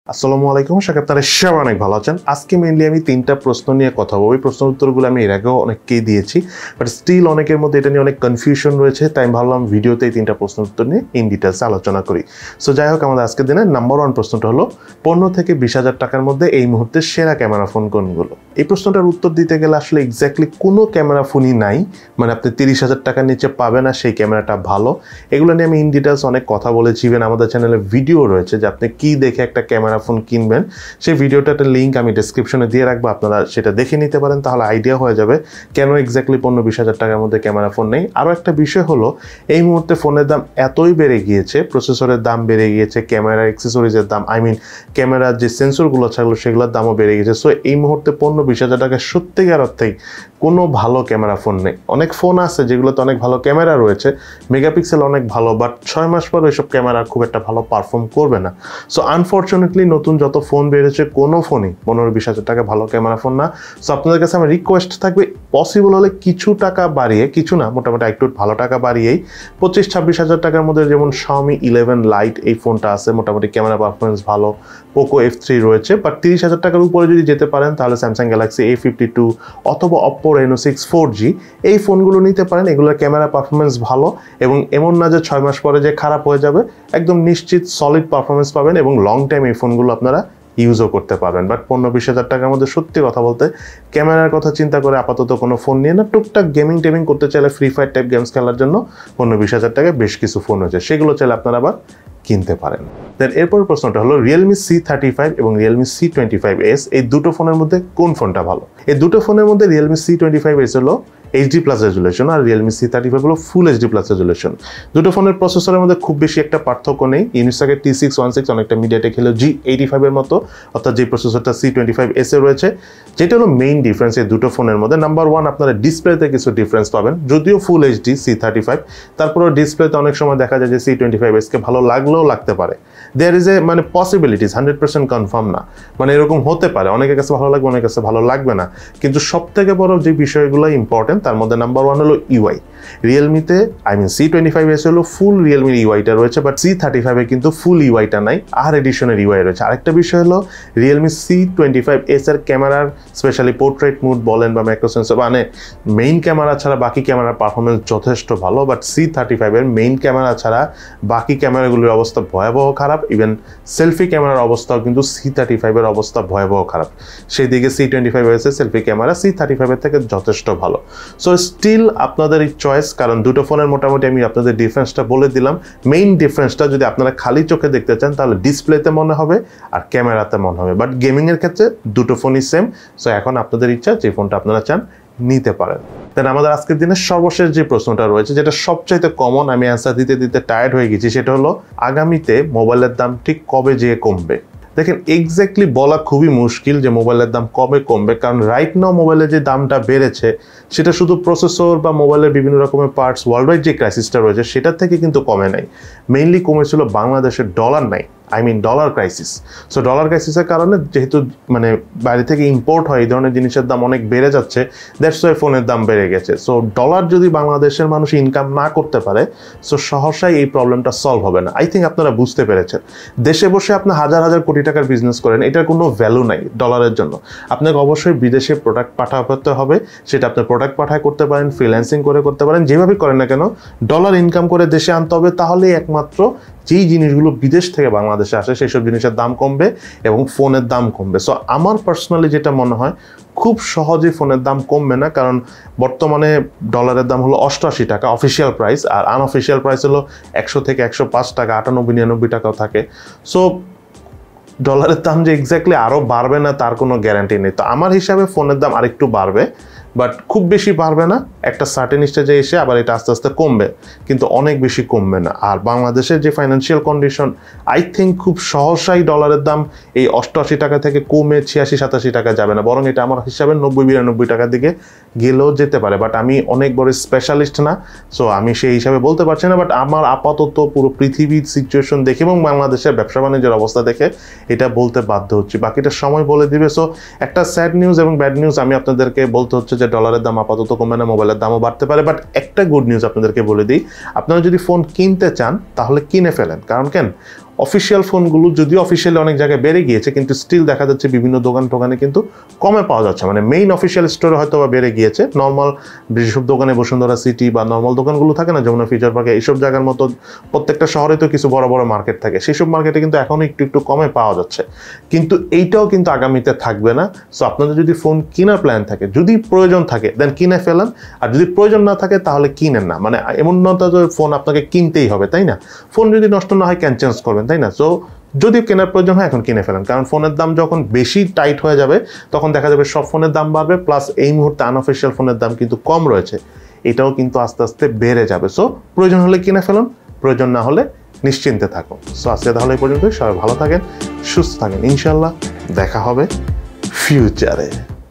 আসসালামু আলাইকুম, আশা করি আপনারা সবাই অনেক ভালো আছেন। আজকে মেইনলি আমি তিনটা প্রশ্ন নিয়ে কথা বলবো। এই প্রশ্নের উত্তরগুলো আমি এর আগেও অনেককেই দিয়েছি, বাট স্টিল অনেকের মধ্যে এটা নিয়ে অনেক কনফিউশন রয়েছে, তাই আমি ভাবলাম ভিডিওতে এই তিনটা প্রশ্নের উত্তর নিয়ে ইন ডিটেলস আলোচনা করি। সো যাই হোক, আমাদের আজকের দিনে নাম্বার 1 প্রশ্নটা হলো 15 থেকে 20,000 টাকার মধ্যে এই মুহূর্তে সেরা ক্যামেরা ফোন কোনগুলো। এই প্রশ্নটার উত্তর দিতে গেলে আসলে এক্স্যাক্টলি কোনো ক্যামেরা ফোনই নাই, মানে আপনি 30,000 টাকার নিচে পাবেন না সেই ক্যামেরাটা ভালো। এগুলো নিয়ে আমি ইন ডিটেলস অনেক কথা বলেছি, ইভেন আমাদের চ্যানেলে ভিডিও রয়েছে যে আপনি কি দেখে একটা ক্যামেরা ফোন কিনবেন, সেই ভিডিওটার লিঙ্ক আমি ডেসক্রিপশনে দিয়ে রাখবো, আপনারা সেটা দেখে নিতে পারেন, তাহলে আইডিয়া হয়ে যাবে কেন এক্স্যাক্টলি 15-20,000 টাকার মধ্যে ক্যামেরা ফোন নেই। আরও একটা বিষয় হলো, এই মুহূর্তে ফোনের দাম এতই বেড়ে গিয়েছে, প্রসেসরের দাম বেড়ে গিয়েছে, ক্যামেরার অ্যাক্সেসরিজের দাম, ক্যামেরার যে সেন্সরগুলো থাকলো সেগুলোর দামও বেড়ে গেছে। সো এই মুহূর্তে 15-20,000 টাকায় সত্যিকার অর্থেই কোনো ভালো ক্যামেরা ফোন নেই। অনেক ফোন আছে যেগুলোতে অনেক ভালো ক্যামেরা রয়েছে, মেগাপিক্সেল অনেক ভালো, বাট 6 মাস পর ওইসব ক্যামেরা খুব একটা ভালো পারফর্ম করবে না। সো আনফর্চুনেটলি নতুন যত ফোন বেরিয়েছে কোনো ফোনই 15-20,000 টাকা ভালো ক্যামেরা ফোন না। সো আপনাদের কাছে আমার রিকোয়েস্ট থাকবে, পসিবল হলে কিছু টাকা বাড়িয়ে, কিছু না মোটামুটি একটু ভালো টাকা বাড়িয়েই 25-26,000 টাকার মধ্যে যেমন Xiaomi 11 Lite এই ফোনটা আছে, মোটামুটি ক্যামেরা পারফরমেন্স ভালো, পোকো F3 রয়েছে। বাট 30,000 টাকার উপরে যদি যেতে পারেন তাহলে স্যামসাং গ্যালাক্সি A52 অথবা অপ্পো Reno 6 4G এই ফোনগুলো নিতে পারেন। এগুলোর ক্যামেরা পারফরমেন্স ভালো এবং এমন না যে 6 মাস পরে যে খারাপ হয়ে যাবে, একদম নিশ্চিত সলিড পারফরমেন্স পাবেন এবং লং টাইম এই ফোনগুলো আপনারা ইউজও করতে পারবেন। বাট 15-20,000 টাকার মধ্যে সত্যি কথা বলতে ক্যামেরার কথা চিন্তা করে আপাতত কোনো ফোন নিয়ে না। টুকটাক টেমিং করতে চাইলে, ফ্রি ফায়ার টাইপ গেমস খেলার জন্য 15-20,000 টাকায় বেশ কিছু ফোন হয়েছে, সেগুলো চাইলে আপনারা আবার কিনতে পারেন। দেন এরপর প্রশ্নটা হলো Realme C35 এবং Realme C25s এই দুটো ফোনের মধ্যে কোন ফোনটা ভালো। এই দুটো ফোনের মধ্যে Realme C25s হলো HD+ রেজুলেশন আর Realme C35 হলো ফুল HD+ রেজুলেশন। দুটো ফোনের প্রসেসরের মধ্যে খুব বেশি একটা পার্থক্য নেই। ইউনিসকের T616 অনেকটা মিডিয়াটেক হলো G85 এর মতো, অর্থাৎ যে প্রসেসরটা C25s এ রয়েছে, যেটা হলো মেইন ডিফারেন্স এই দুটো ফোনের মধ্যে। নাম্বার 1, আপনারা ডিসপ্লেতে কিছু ডিফারেন্স পাবেন, যদিও ফুল HD C35, তারপরেও ডিসপ্লেতে অনেক সময় দেখা যায় যে C25s কে ভালো লাগলেও লাগতে পারে। There is a possibilities, 100% confirm না, এরকম হতে পারে, অনেকের কাছে ভালো লাগবে, অনেকের কাছে ভালো লাগবে না। কিন্তু সব থেকে বড় যে বিষয়গুলো ইম্পর্টেন্ট তার মধ্যে নাম্বার 1 হলো ইউআই। রিয়েলমিতে C25s হলো ফুল রিয়েলমির ইউআইটা রয়েছে, বাট C35 এ কিন্তু ফুল ইউআইটা নাই, আর এডিশনের ইউআই রয়েছে। আরেকটা বিষয় হলো Realme C25s এর ক্যামেরার স্পেশালি পোর্ট্রেট মুড বলেন বা ম্যাক্রো সেন্সর, মেইন ক্যামেরা ছাড়া বাকি ক্যামেরার পারফরমেন্স যথেষ্ট ভালো, বাট C35 এর মেইন ক্যামেরা ছাড়া বাকি ক্যামেরাগুলোর অবস্থা ভয়াবহ খারাপ। ইভেন সেলফি ক্যামেরার অবস্থাও কিন্তু C35 এর অবস্থা ভয়াবহ খারাপ, সেই দিকে C25s এর সেলফি ক্যামেরা C35 এর থেকে যথেষ্ট ভালো। সো স্টিল আপনাদের এই চয়েস, কারণ দুটো ফোনের মোটামুটি আমি আপনাদের ডিফারেন্সটা বলে দিলাম। মেইন ডিফারেন্সটা যদি আপনারা খালি চোখে দেখতে চান তাহলে ডিসপ্লেতে মনে হবে আর ক্যামেরাতে মনে হবে, বাট গেমিংয়ের ক্ষেত্রে দুটো ফোনই সেম। সো এখন আপনাদের ইচ্ছা যে ফোনটা আপনারা চান নিতে পারেন। দেন আমাদের আজকের দিনের সর্বশেষ যে প্রশ্নটা রয়েছে, যেটা সবচাইতে কমন, আমি অ্যান্সার দিতে দিতে টায়ার্ড হয়ে গেছি, সেটা হলো আগামীতে মোবাইলের দাম ঠিক কবে যেয়ে কমবে। দেখেন, এক্স্যাক্টলি বলা খুবই মুশকিল যে মোবাইলের দাম কবে কমবে, কারণ রাইট নাও মোবাইলের যে দামটা বেড়েছে সেটা শুধু প্রসেসর বা মোবাইলের বিভিন্ন রকমের পার্টস, ওয়ার্ল্ড ওয়াইড যে ক্রাইসিসটা রয়েছে সেটার থেকে কিন্তু কমে নাই। মেইনলি কমেছিল বাংলাদেশের ডলার নাই, ডলার ক্রাইসিস। সো ডলার ক্রাইসিসের কারণে যেহেতু বাইরে থেকে ইম্পোর্ট হয়, এই ধরনের জিনিসের দাম অনেক বেড়ে যাচ্ছে, দ্যাটস ওয়াই ফোনের দাম বেড়ে গেছে। সো ডলার যদি বাংলাদেশের মানুষ ইনকাম না করতে পারে, সো সহসাই এই প্রবলেমটা সলভ হবে না। আই থিঙ্ক আপনারা বুঝতে পেরেছেন। দেশে বসে আপনি হাজার হাজার কোটি টাকার বিজনেস করেন, এটার কোনো ভ্যালু নাই ডলারের জন্য। আপনাকে অবশ্যই বিদেশে প্রোডাক্ট পাঠাতে হবে, সেটা আপনি প্রোডাক্ট পাঠায় করতে পারেন, ফ্রিল্যান্সিং করে করতে পারেন, যেভাবে করেন না কেন ডলার ইনকাম করে দেশে আনতে হবে, তাহলেই একমাত্র যেই জিনিসগুলো বিদেশ থেকে বাংলাদেশে আসে সেই সব জিনিসের দাম কমবে এবং ফোনের দাম কমবে। সো আমার পার্সোনালি যেটা মনে হয়, খুব সহজেই ফোনের দাম কমবে না, কারণ বর্তমানে ডলারের দাম হলো 88 টাকা অফিসিয়াল প্রাইস, আর আনঅফিসিয়াল প্রাইস হলো 100 থেকে 105 টাকা, 98-99 টাকাও থাকে। সো ডলারের দাম যে এক্স্যাক্টলি আরও বাড়বে না তার কোনো গ্যারান্টি নেই। তো আমার হিসাবে ফোনের দাম আরেকটু বাড়বে, বাট খুব বেশি বাড়বে না, একটা সার্টেন স্টেজে এসে আবার এটা আস্তে আস্তে কমবে, কিন্তু অনেক বেশি কমবে না। আর বাংলাদেশের যে ফাইন্যান্সিয়াল কন্ডিশন, আই থিঙ্ক খুব সহসাই ডলারের দাম এই 88 টাকা থেকে কমে 86-87 টাকা যাবে না, বরং এটা আমার হিসাবে 90-92 টাকার দিকে গেলেও যেতে পারে। বাট আমি অনেক বড় স্পেশালিস্ট না, সো আমি সেই হিসাবে বলতে পারছি না। বাট আমার আপাতত পুরো পৃথিবীর সিচুয়েশন দেখে এবং বাংলাদেশের ব্যবসা বাণিজ্যের অবস্থা দেখে এটা বলতে বাধ্য হচ্ছি, বাকিটা সময় বলে দিবে। সো একটা স্যাড নিউজ এবং ব্যাড নিউজ আমি আপনাদেরকে বলতে হচ্ছে যে ডলারের দাম আপাতত কমবে না, মোবাইলের দামও বাড়তে পারে। বাট একটা গুড নিউজ আপনাদেরকে বলে দিই, আপনারা যদি ফোন কিনতে চান তাহলে কিনে ফেলেন, কারণ কেন অফিসিয়াল ফোনগুলো যদিও অফিসিয়ালি অনেক জায়গায় বেড়ে গিয়েছে, কিন্তু স্টিল দেখা যাচ্ছে বিভিন্ন দোকানে কিন্তু কমে পাওয়া যাচ্ছে। মানে মেইন অফিসিয়াল স্টোরে হয়তো বা বেড়ে গিয়েছে, নর্মাল যেসব দোকানে বসুন্ধরা সিটি বা নর্মাল দোকানগুলো থাকে না, যেমন ফিচার পার্কে, এইসব জায়গার মতো প্রত্যেকটা শহরে তো কিছু বড় বড় মার্কেট থাকে, সেইসব মার্কেটে কিন্তু এখনও একটু কমে পাওয়া যাচ্ছে। কিন্তু এইটাও কিন্তু আগামীতে থাকবে না। সো আপনাদের যদি ফোন কেনার প্ল্যান থাকে, যদি প্রয়োজন থাকে দেন কিনে ফেলেন, আর যদি প্রয়োজন না থাকে তাহলে কিনেন না। মানে এমন না যে ফোন আপনাকে কিনতেই হবে, তাই না? ফোন যদি নষ্ট না হয় ক্যান চেঞ্জ করবেন, তাই না? সো যদি কেনার প্রয়োজন হয় এখন কিনে ফেলেন, কারণ ফোনের দাম যখন বেশি টাইট হয়ে যাবে তখন দেখা যাবে সব ফোনের দাম বাড়বে, প্লাস এই মুহূর্তে আনঅফিসিয়াল ফোনের দাম কিন্তু কম রয়েছে, এটাও কিন্তু আস্তে আস্তে বেড়ে যাবে। সো প্রয়োজন হলে কিনে ফেলুন, প্রয়োজন না হলে নিশ্চিন্তে থাকুন। সো আজকে তাহলে এই পর্যন্ত, সবাই ভালো থাকেন, সুস্থ থাকেন, ইনশাল্লাহ দেখা হবে ফিউচারে।